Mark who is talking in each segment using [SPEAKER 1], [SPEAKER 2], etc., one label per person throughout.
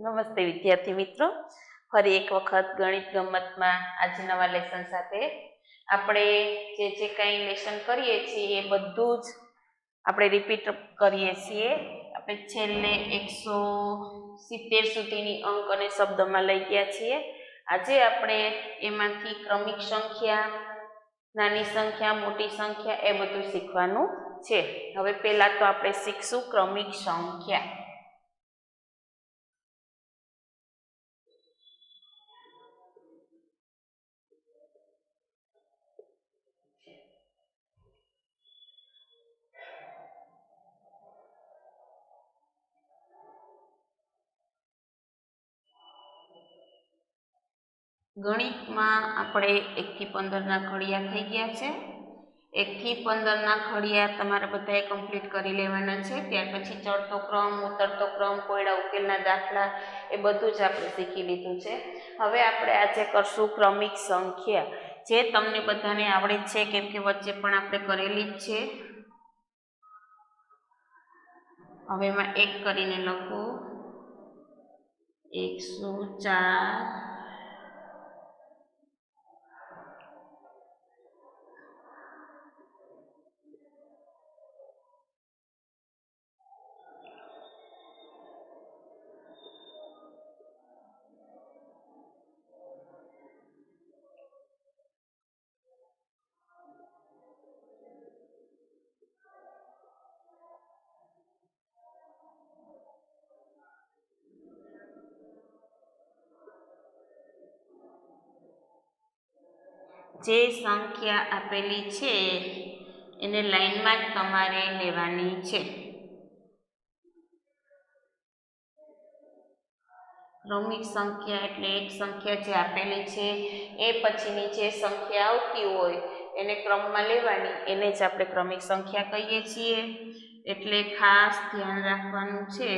[SPEAKER 1] નમસ્તે વિદ્યાર્થી મિત્રો, ફરી એક વખત ગણિત ગમ્મતમાં આજે નવા લેસન સાથે આપણે જે કંઈ લેસન કરીએ છીએ એ બધું જ આપણે રિપીટ કરીએ છીએ. આપણે છેલ્લે 170 સુધીની અંક અને શબ્દમાં લઈ ગયા છીએ. આજે આપણે એમાંથી ક્રમિક સંખ્યા, નાની સંખ્યા, મોટી સંખ્યા એ બધું શીખવાનું છે. હવે પહેલા તો આપણે શીખશું ક્રમિક સંખ્યા. ગણિતમાં આપણે 1 થી 15 ઘડિયા થઈ ગયા છે. 1 થી 15 ઘડિયા તમારે બધાએ કમ્પ્લીટ કરી લેવાના છે. ત્યાર પછી ચડતો ક્રમ, ઉતરતો ક્રમ, કોયડા ઉકેલના દાખલા એ બધું જ આપણે શીખી લીધું છે. હવે આપણે આજે કરશું ક્રમિક સંખ્યા, જે તમને બધાને આવડે છે કેમ કે વચ્ચે પણ આપણે કરેલી જ છે. હવે એમાં 1 કરીને લખો 104. જે સંખ્યા આપેલી છે એને લાઈનમાં જ તમારે લેવાની છે. ક્રમિક સંખ્યા એટલે એક સંખ્યા જે આપેલી છે એ પછીની જે સંખ્યા આવતી હોય એને ક્રમમાં લેવાની, એને જ આપણે ક્રમિક સંખ્યા કહીએ છીએ. એટલે ખાસ ધ્યાન રાખવાનું છે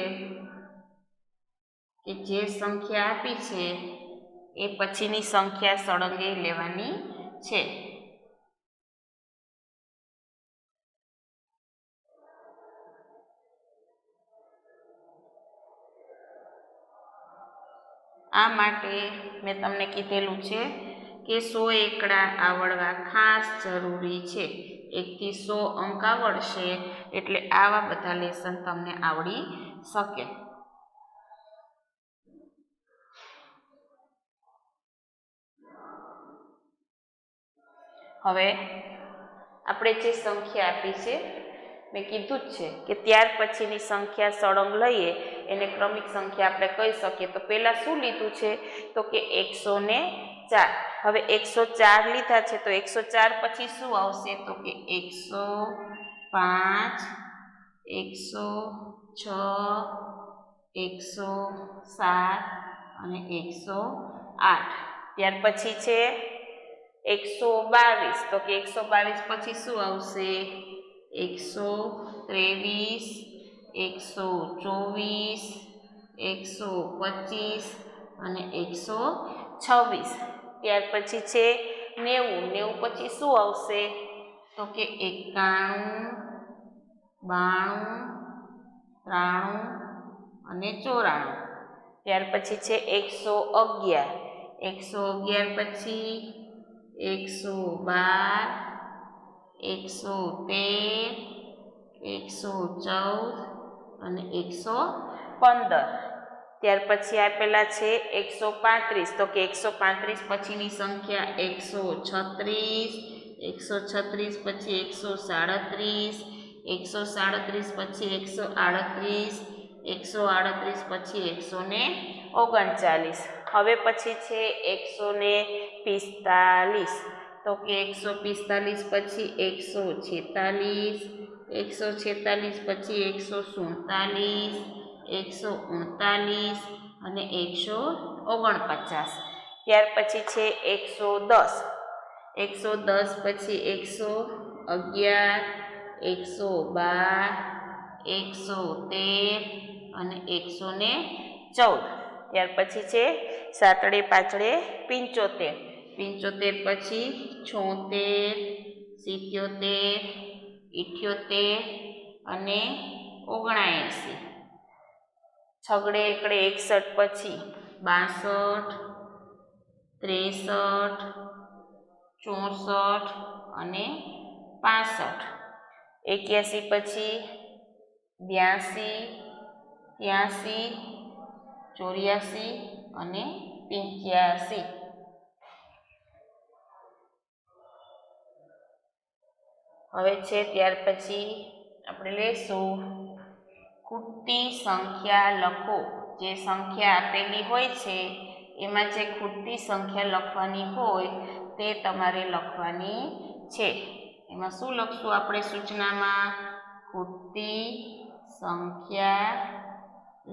[SPEAKER 1] કે જે સંખ્યા આપી છે એ પછીની સંખ્યા સળંગે લેવાની છે. આ માટે મેં તમને કીધેલું છે કે 100 એકડા આવડવા ખાસ જરૂરી છે. 1 થી 100 અંક આવડશે એટલે આવા બધા લેસન તમને આવડી શકે. હવે આપણે જે સંખ્યા આપી છે મેં કીધું જ છે કે ત્યાર પછીની સંખ્યા સળંગ લઈએ એને ક્રમિક સંખ્યા આપણે કહી શકીએ. તો પહેલાં શું લીધું છે તો કે 104. હવે 104 લીધા છે તો 104 પછી શું આવશે તો કે 105, 106, 107 અને 108. ત્યાર પછી છે 122. તો કે 122 પછી શું આવશે 123, 124, 125 અને 126. ત્યાર પછી છે 90. 90 પછી શું આવશે તો કે 91, 92, 93 અને 94. ત્યાર પછી છે 111. 111 પછી 112, 113, 114 અને 115. ત્યાર પછી આપેલા છે 135. તો કે 135 પછીની સંખ્યા 136, 136 પછી 137, 137 પછી 138, 138 પછી 139. હવે પછી છે 145. તો કે 145 પછી 146, 146 પછી 147, 139 અને 149. ત્યાર પછી છે 110. 110 પછી 111, 112, 113 અને 114. ત્યાર પછી છે સાતડે પાછળે 75. 75 પછી 76, 77, 78 અને 79. છગડે એકડે 61 પછી 62, 63, 64 અને 65, 81 પછી 82, 83, 84 અને 85. હવે છે ત્યાર પછી આપણે લેશું ખૂટતી સંખ્યા લખો. જે સંખ્યા આપેલી હોય છે એમાં જે ખૂટતી સંખ્યા લખવાની હોય તે તમારે લખવાની છે. એમાં શું લખશું આપણે સૂચનામાં? ખૂટતી સંખ્યા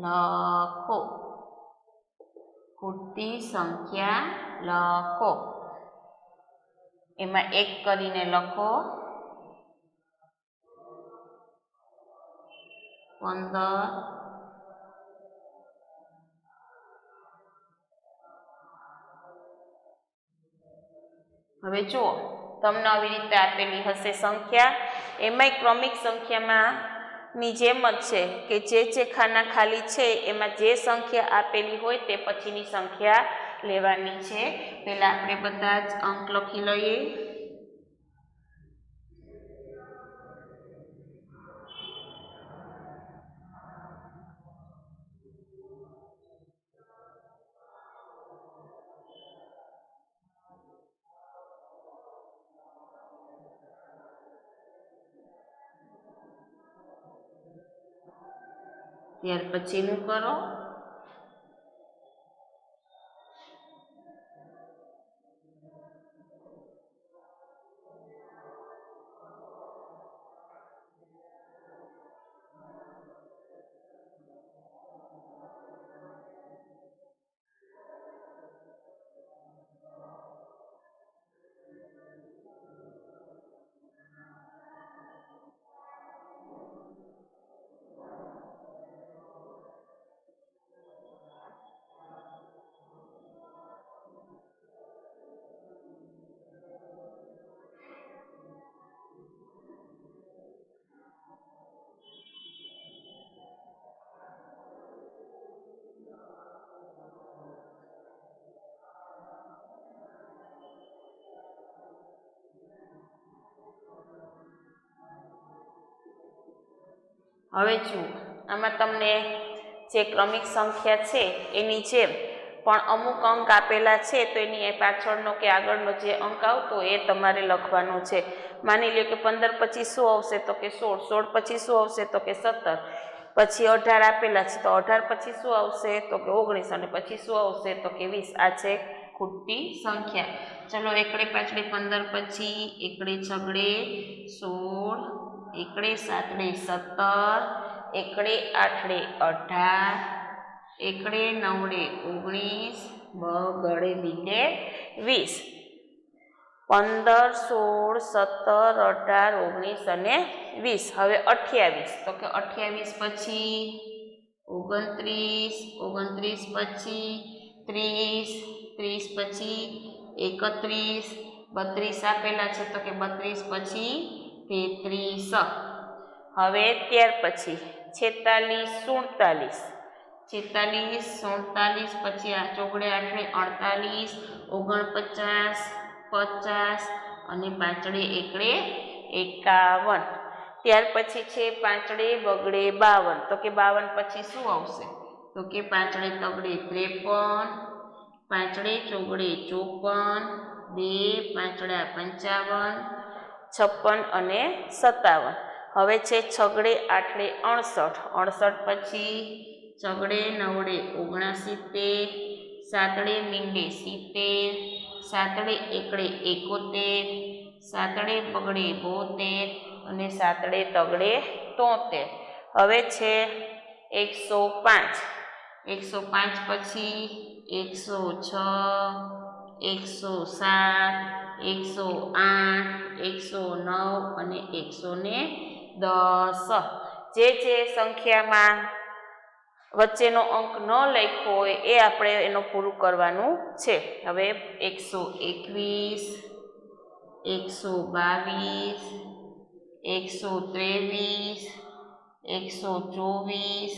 [SPEAKER 1] લખો. ખૂટતી સંખ્યા લખો. એમાં 1 કરીને લખો 15, હવે જુઓ તમને આવી રીતે આપેલી હશે સંખ્યા, એમાંય ક્રમિક સંખ્યામાં ની જેમ જ છે કે જે ખાના ખાલી છે એમાં જે સંખ્યા આપેલી હોય તે પછીની સંખ્યા લેવાની છે. પહેલા આપણે બધા જ અંક લખી લઈએ. ત્યાર પછીનું કરો. હવે જુઓ આમાં તમને જે ક્રમિક સંખ્યા છે એની જેમ પણ અમુક અંક આપેલા છે તો એની પાછળનો કે આગળનો જે અંક આવતો એ તમારે લખવાનો છે. માની લો કે 15 પછી શું આવશે? તો કે 16, 16 પછી શું આવશે? તો કે 17, પછી 18 આપેલા છે તો 18 પછી શું આવશે? તો કે 19, અને પછી શું આવશે? તો કે 20. આ છે ખૂટતી સંખ્યા. ચલો એકડે પાછળે 15 પછી એકડે છગડે 16, એકડે સાતડે 17, એકડે આઠડે 18, એકડે નવડે 19, બગડે બીડે 20. 15, 16, 17, 18, 19 અને 20. હવે 28. તો કે 28 પછી 29, 29 પછી 30, 30 પછી 31, 32 આપેલા છે તો કે 32 પછી 33. હવે ત્યાર પછી 46, 47, 46, 47 પછી આ ચોગડે આઠડે 48, 49, 50 અને પાંચડે એકડે 51. ત્યાર પછી છે પાંચડે બગડે 52. તો કે 52 પછી શું આવશે? તો કે પાંચડે તગડે 53, પાંચડે ચોગડે 54, 2 પાંચડા 55, 56 અને 57. હવે છે છગડે આઠડે 68, 68 પછી છગડે નવડે 69, સાતડે મીંડે 70, સાતડે એકડે 71, સાતડે બગડે 72 અને સાતડે તગડે 73. હવે છે 105, 105 પછી 106, 107, 108, 109 અને 110. જે સંખ્યામાં વચ્ચેનો અંક ન લખ્યો હોય એ આપણે એનું પૂરું કરવાનું છે. હવે 121, 122, 123, 124,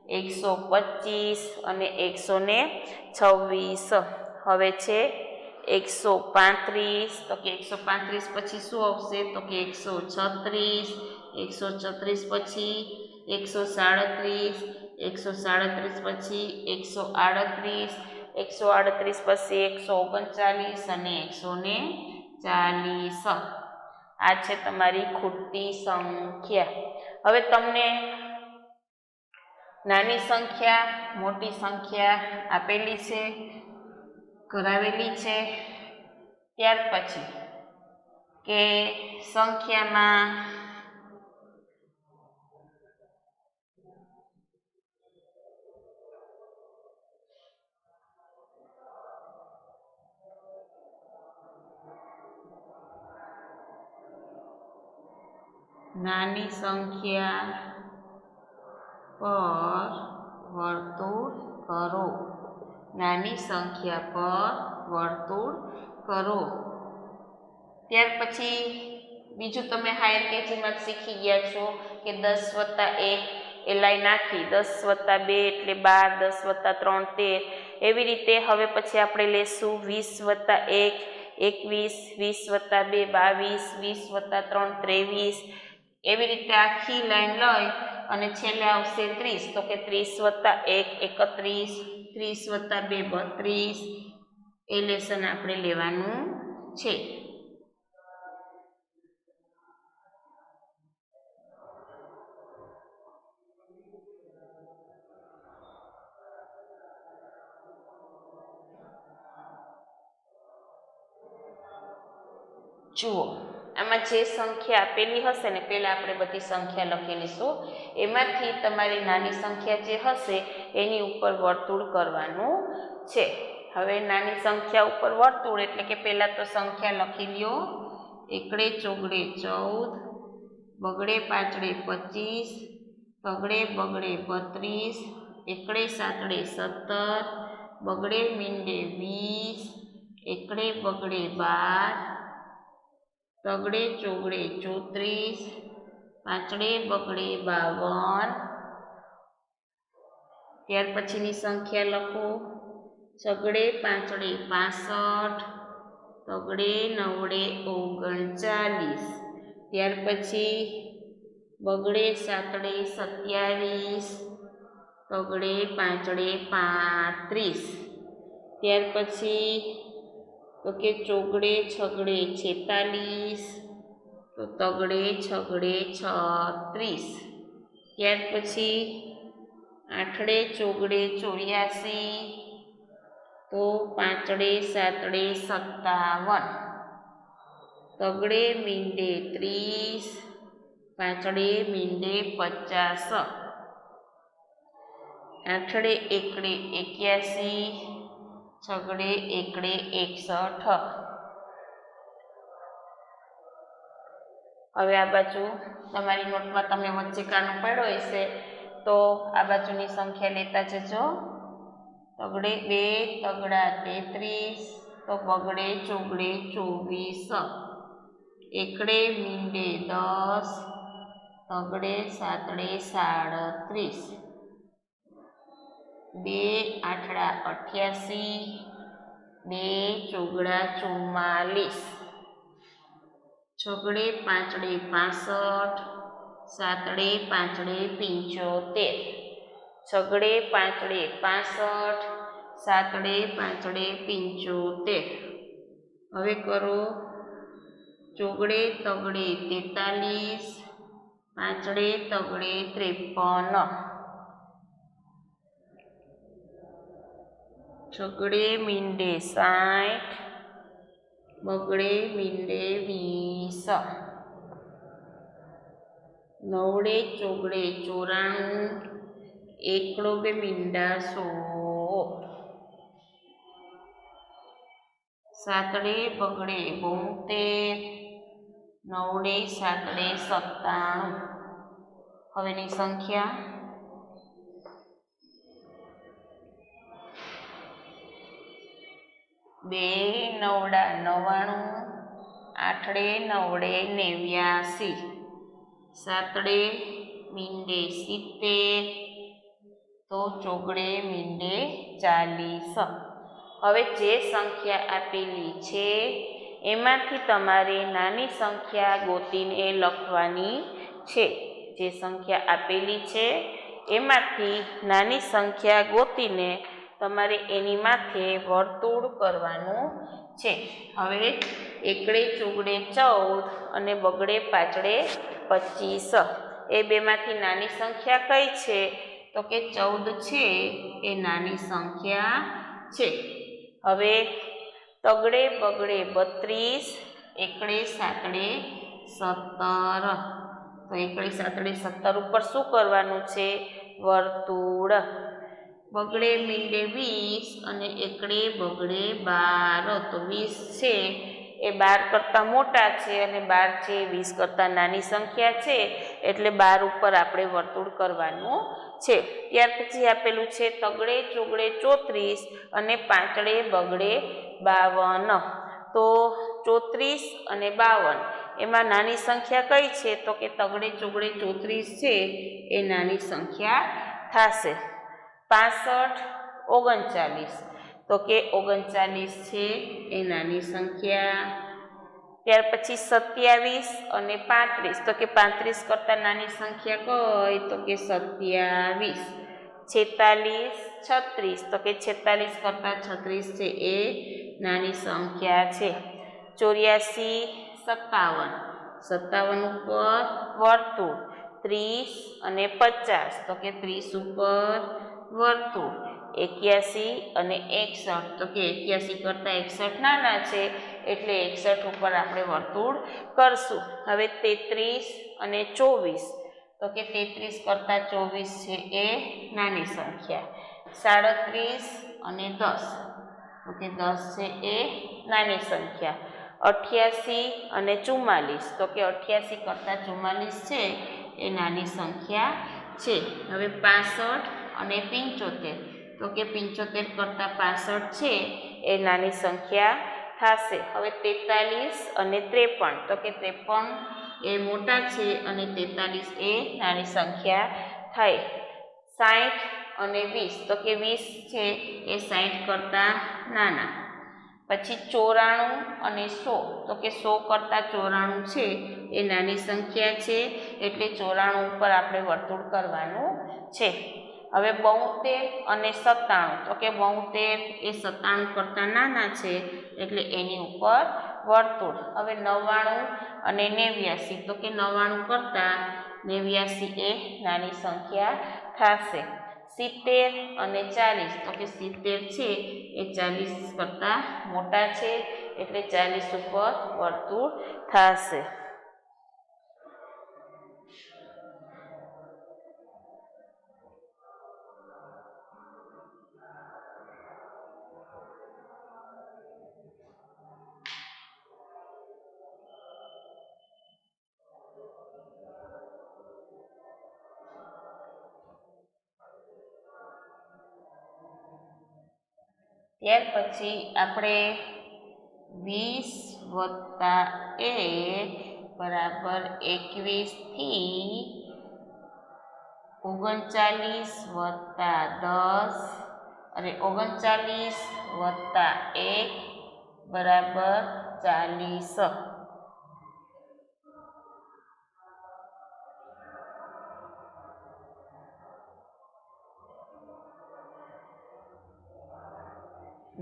[SPEAKER 1] 125 અને 126. હવે છે 135, તો કે 135 પછી શું આવશે? તો કે 136, 136 પછી 137, 137 પછી 138, 138 પછી 139 અને 140. આ છે તમારી ખૂટતી સંખ્યા. હવે તમને નાની સંખ્યા, મોટી સંખ્યા આપેલી છે, કરાવેલી છે. ત્યાર પછી કે સંખ્યામાં નાની સંખ્યા પર વર્તુળ કરો. નાની સંખ્યા પર વર્તુળ કરો. ત્યાર પછી બીજું તમે હાયર કેજીમાં શીખી ગયા છો કે 10 + 1 એ લાઈન નાખી, 10 + 2 એટલે 12, 10 + 3 13. એવી રીતે હવે પછી આપણે લેશું 20 + 1 21, 20 + 2 22, 20 + 3 23. એવી રીતે આખી લાઈન લઈ અને છેલ્લે આવશે 30, તો કે 30 + 1 31, 30 + 2 32. એ લેસન આપણે લેવાનું છે. જુઓ, આમાં જે સંખ્યા આપેલી હશે ને, પહેલાં આપણે બધી સંખ્યા લખી લઈશું. એમાંથી તમારી નાની સંખ્યા જે હશે એની ઉપર વર્તુળ કરવાનું છે. હવે નાની સંખ્યા ઉપર વર્તુળ એટલે કે પહેલાં તો સંખ્યા લખી લ્યો. એકડે ચોગડે 14, બગડે પાચડે 25, તગડે બગડે 32, એકડે સાતડે 17, બગડે મીંડે 20, એકડે બગડે 12, તગડે ચોગડે 34, પાચડે બગડે 52. ત્યાર પછીની સંખ્યા લખો. છગડે પાંચડે 65, તગડે નવડે 39. ત્યાર પછી બગડે સાતડે 27, તગડે પાંચડે 35. ત્યાર પછી તો કે ચોગડે છગડે 46, તો તગડે છગડે 36. ત્યાર પછી આઠડે ચોગડે 84, તો પાંચડે સાતડે 57. તગડે મીંડે 30, પાંચડે મીંડે 50. આઠડે એકડે 81, છગડે એકડે 61. હવે આ બાજુ તમારી નોટમાં તમે વચ્ચે કાનો પાડ્યો હશે તો આ બાજુની સંખ્યા લેતા જજો. તગડે 2, તગડા 33, તો બગડે ચોગડે 24. એકડે મીંડે 10, તગડે સાતડે 37. 2 આઠડા 88, 2 ચોગડા 44. છગડે પાંચડે 65, સાતડે પાંચડે 75. છગડે પાંચડે 65, સાતડે પાંચડે 75. હવે કરો ચોગડે તગડે 43, પાંચડે તગડે 53. છગડે મીંડે 60, બગડે મીંડે 20. નવડે ચોગડે 94, એકડો બે મીંડા 100. સાતડે બગડે 72, નવડે સાતડે 97. હવેની સંખ્યા બે નવડા 99, આઠડે નવડે 89, સાતડે મીંડે 70, તો ચોગડે મીંડે 40. હવે જે સંખ્યા આપેલી છે એમાંથી તમારે નાની સંખ્યા ગોતીને લખવાની છે. જે સંખ્યા આપેલી છે એમાંથી નાની સંખ્યા ગોતીને તમારે એની માથે વર્તુળ કરવાનું છે. હવે એકડે ચોગડે 14 અને બગડે પાચડે 25. એ બેમાંથી નાની સંખ્યા કઈ છે? તો કે 14 છે એ નાની સંખ્યા છે. હવે તગડે બગડે 32, એકડે સાતડે 17. તો એકડે સાતડે 17 ઉપર શું કરવાનું છે? વર્તુળ. બગડે મીંડે 20 અને એકડે બગડે 12. તો 20 છે એ 12 કરતાં મોટા છે અને 12 છે એ 20 કરતાં નાની સંખ્યા છે, એટલે 12 ઉપર આપણે વર્તુળ કરવાનું છે. ત્યાર પછી આપેલું છે તગડે ચોગડે 34 અને પાંચડે બગડે 52. તો 34 અને 52 એમાં નાની સંખ્યા કઈ છે? તો કે તગડે ચોગડે 34 છે એ નાની સંખ્યા થશે. 65, 39. તો કે 39 છે એ નાની સંખ્યા. ત્યાર પછી 27 અને 35. તો કે 35 કરતાં નાની સંખ્યા કઈ? તો કે 27. 46, 36. તો કે 46 કરતાં 36 છે એ નાની સંખ્યા છે. 84, 57. 57 ઉપર વર્તુળ. 30 અને 50. તો કે 30 ઉપર વર્તુળ. 81 અને 61. તો કે 81 કરતાં 61 નાના છે એટલે 61 ઉપર આપણે વર્તુળ કરશું. હવે 33 અને 24. તો કે 33 કરતાં 24 છે એ નાની સંખ્યા. 37 અને 10. તો કે 10 છે એ નાની સંખ્યા. 88 અને 44. તો કે 88 કરતાં 44 છે એ નાની સંખ્યા છે. હવે 65 અને 75. તો કે 75 કરતાં 65 છે એ નાની સંખ્યા થશે. હવે 43 અને 53. તો કે 53 એ મોટા છે અને 43 એ નાની સંખ્યા થાય. 60 અને 20. તો કે 20 છે એ 60 કરતાં નાના. પછી 94 અને 100. તો કે 100 કરતાં 94 છે એ નાની સંખ્યા છે, એટલે 94 ઉપર આપણે વર્તુળ કરવાનું છે. હવે 72 અને 97. તો કે 72 એ 97 કરતાં નાના છે એટલે એની ઉપર વર્તુળ. હવે 99 અને 89. તો કે 99 કરતાં 89 એ નાની સંખ્યા થશે. 70 અને 40. તો કે 70 છે એ 40 કરતાં મોટા છે એટલે 40 ઉપર વર્તુળ થશે. ત્યાર પછી આપણે 20 વત્તા 1 બરાબર 21 થી 39 વત્તા 10 અને 39 વત્તા 1 બરાબર 40.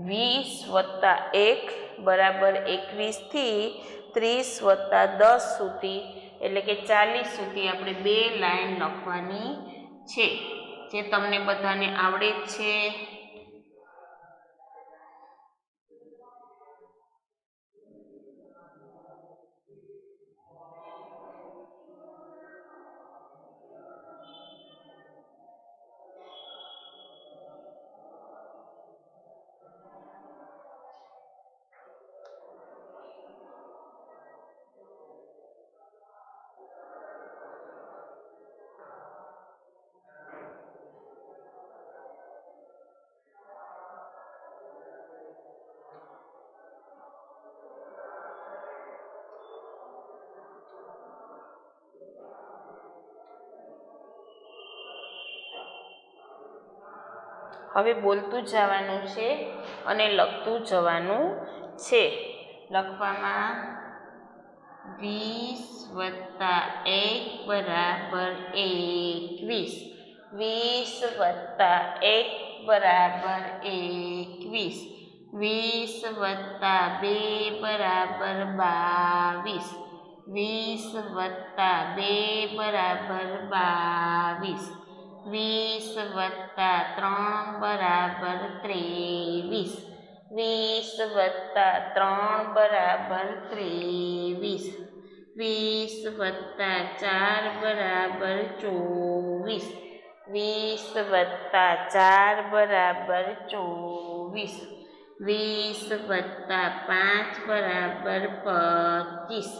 [SPEAKER 1] 20 વત્તા 1 બરાબર 21 થી 30 વત્તા 10 સુધી એટલે કે 40 સુધી આપણે 2 લાઈન લખવાની છે, જે તમને બધાને આવડે જ છે. હવે બોલતું જવાનું છે અને લખતું જવાનું છે. લખવામાં 20 વત્તા 1 બરાબર 21. 20 વત્તા 1 બરાબર 21. 20 વત્તા 2 બરાબર 22. 20 વત્તા 2 બરાબર 22. 20 વત્તા 3 બરાબર 23. 20 વત્તા 3 બરાબર 23. 20 વત્તા 4 બરાબર 24. 20 વત્તા 4 બરાબર 24. 20 વત્તા 5 બરાબર 25.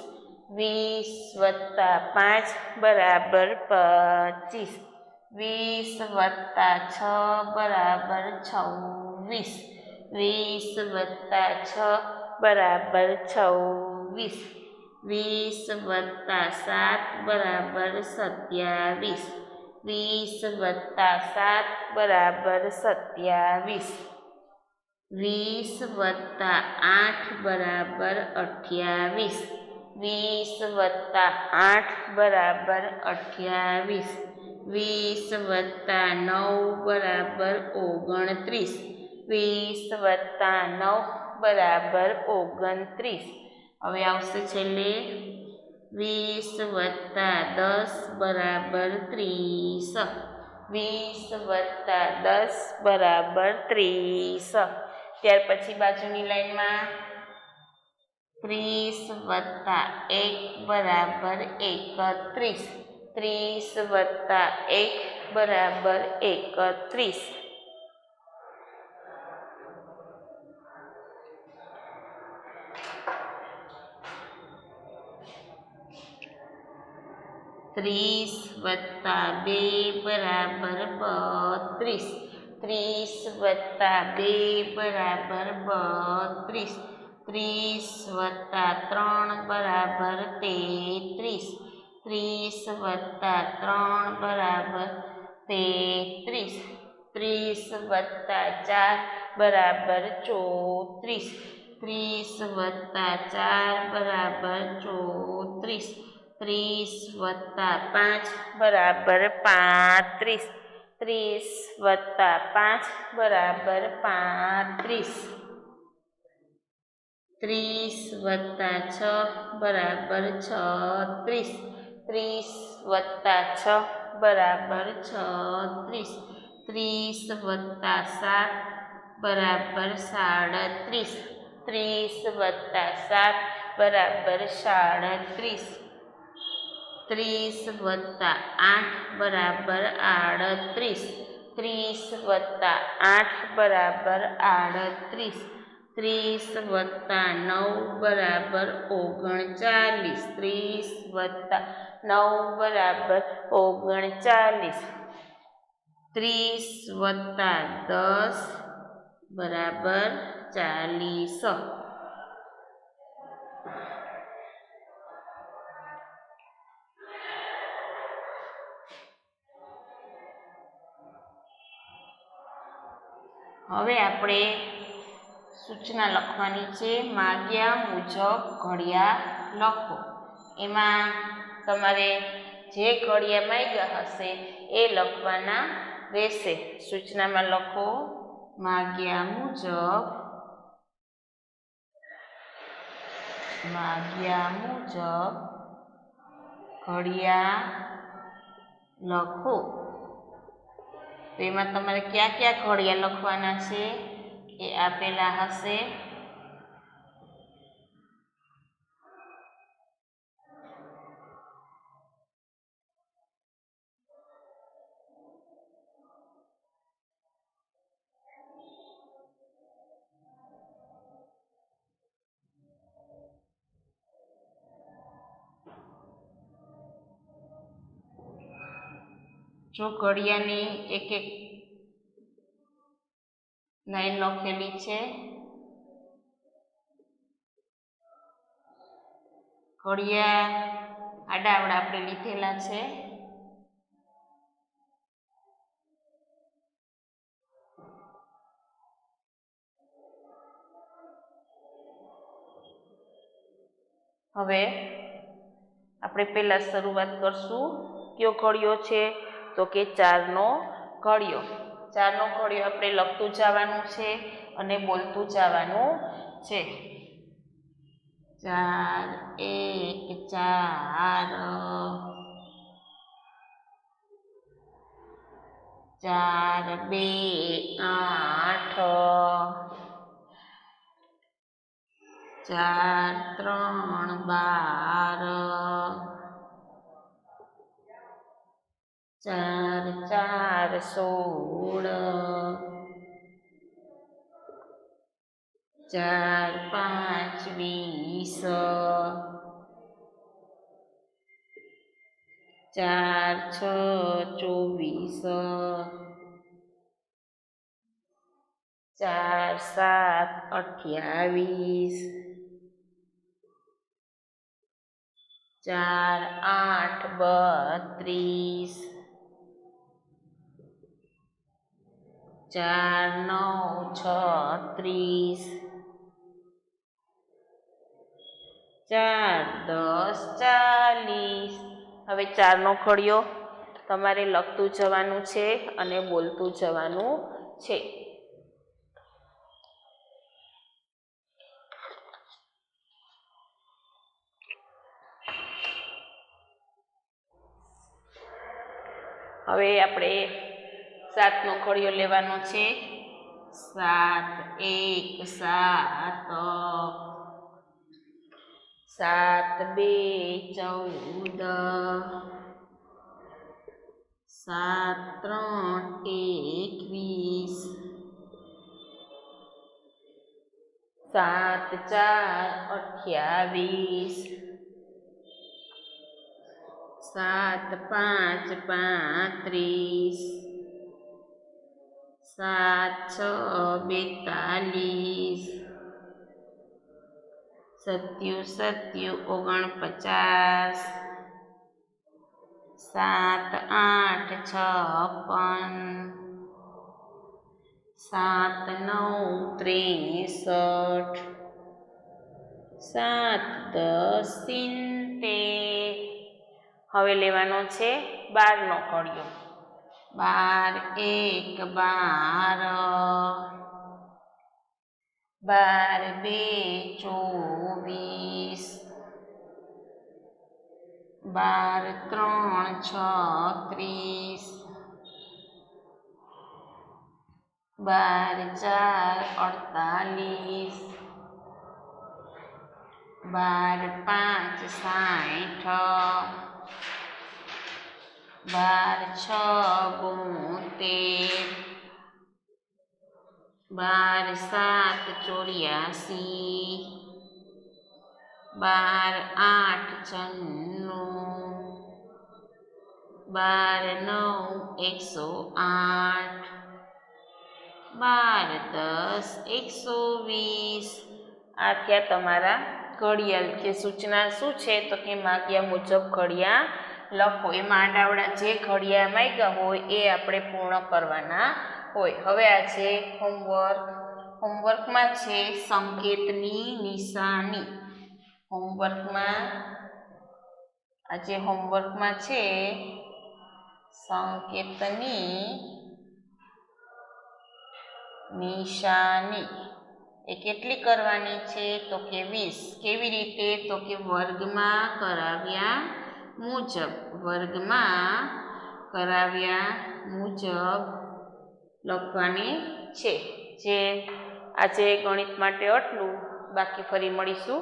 [SPEAKER 1] 20 વત્તા 5 બરાબર 25. 20 વત્તા 6 બરાબર 26. 20 વત્તા 6 બરાબર 26. 20 વત્તા 7 બરાબર 27. 20 વત્તા 7 બરાબર 27. 20 વત્તા 8 બરાબર 28. 20 વત્તા 8 બરાબર 28. 20 વત્તા 9 બરાબર 29. 20 વત્તા 9 બરાબર 29. હવે આવશે છેલ્લે 20 વત્તા 10 બરાબર 30. 20 વત્તા 10 બરાબર 30. ત્યાર પછી બાજુની લાઈનમાં 30 વત્તા 1 બરાબર 31. 30 વત્તા 1 બરાબર 31. 30 વત્તા 2 બરાબર 32. 30 વત્તા 2 બરાબર 32. 30 વત્તા 3 બરાબર 33. 30 વત્તા 3 બરાબર 33. 30 વત્તા 4 બરાબર 34. 30 વત્તા 4 બરાબર 34. 30 વત્તા 5 બરાબર 35. 30 વત્તા 5 બરાબર 35. 30 વત્તા 6 બરાબર 36. 30 વત્તા 6 બરાબર 36. 30 વત્તા 7 બરાબર 37. 30 વત્તા 7 બરાબર 37. 30 વત્તા 8 બરાબર 38. 30 વત્તા 8 બરાબર 38. 30 વત્તા 9 બરાબર 39. 30 વત્તા 9 બરાબર 39. 30 વત્તા 10 બરાબર 40. હવે આપણે સૂચના લખવાની છે. માગ્યા મુજબ ઘડિયા લખો. એમાં તમારે જે ઘડિયા માગ્યા હશે એ લખવાના રહેશે. સૂચનામાં લખો માગ્યા મુજબ ઘડિયા લખો. તો એમાં તમારે કયા કયા ઘડિયા લખવાના છે એ આપેલા હશે. જો ઘડિયાની એક એક લાઈન લખેલી છે. ઘડિયા આડાવડા આપણે લીધેલા છે. હવે આપણે પહેલા શરૂઆત કરશું. કયો ઘડિયો છે? તો કે 4નો ઘડિયો. 4નો ઘડિયો આપણે લખતું જવાનું છે અને બોલતું જવાનું છે. 4 1 4 4 2 8 4 3 12 4 4 16 4 5 20 4 6 24 4 7 28 4 8 32 4 9 36 4 10 40. હવે 4નો ઘડિયો તમારે લખતું જવાનું છે અને બોલતું જવાનું છે. હવે આપણે 7નો ઘડિયો લેવાનો છે. 7 1 7 7 2 14 7 3 21 7 4 28 7 5 35 7 6 42 7 7 49 7 8 56 7 9 63 7 10 70. હવે લેવાનો છે 12નો ઘડિયો. 12 1 12 12 2 24 12 3 36 12 4 48 12 5 60 12 6 72 12 7 84 12 8 96 12 9 108 12 10 120. આ થયા તમારા ઘડિયાળ. જે સૂચના શું છે તો કે માગ્યા મુજબ ઘડિયા લખો. એમાં આડાવડા જે ઘડિયા માંગ્યા હોય એ આપણે પૂર્ણ કરવાના હોય. હવે આ છે હોમવર્ક. હોમવર્કમાં છે સંકેતની નિશાની. હોમવર્કમાં છે સંકેતની નિશાની. એ કેટલી કરવાની છે તો કે 20. કેવી રીતે તો કે વર્ગમાં કરાવ્યા મુજબ લખવાની છે. જે આજે ગણિત માટે આટલું. બાકી ફરી મળીશું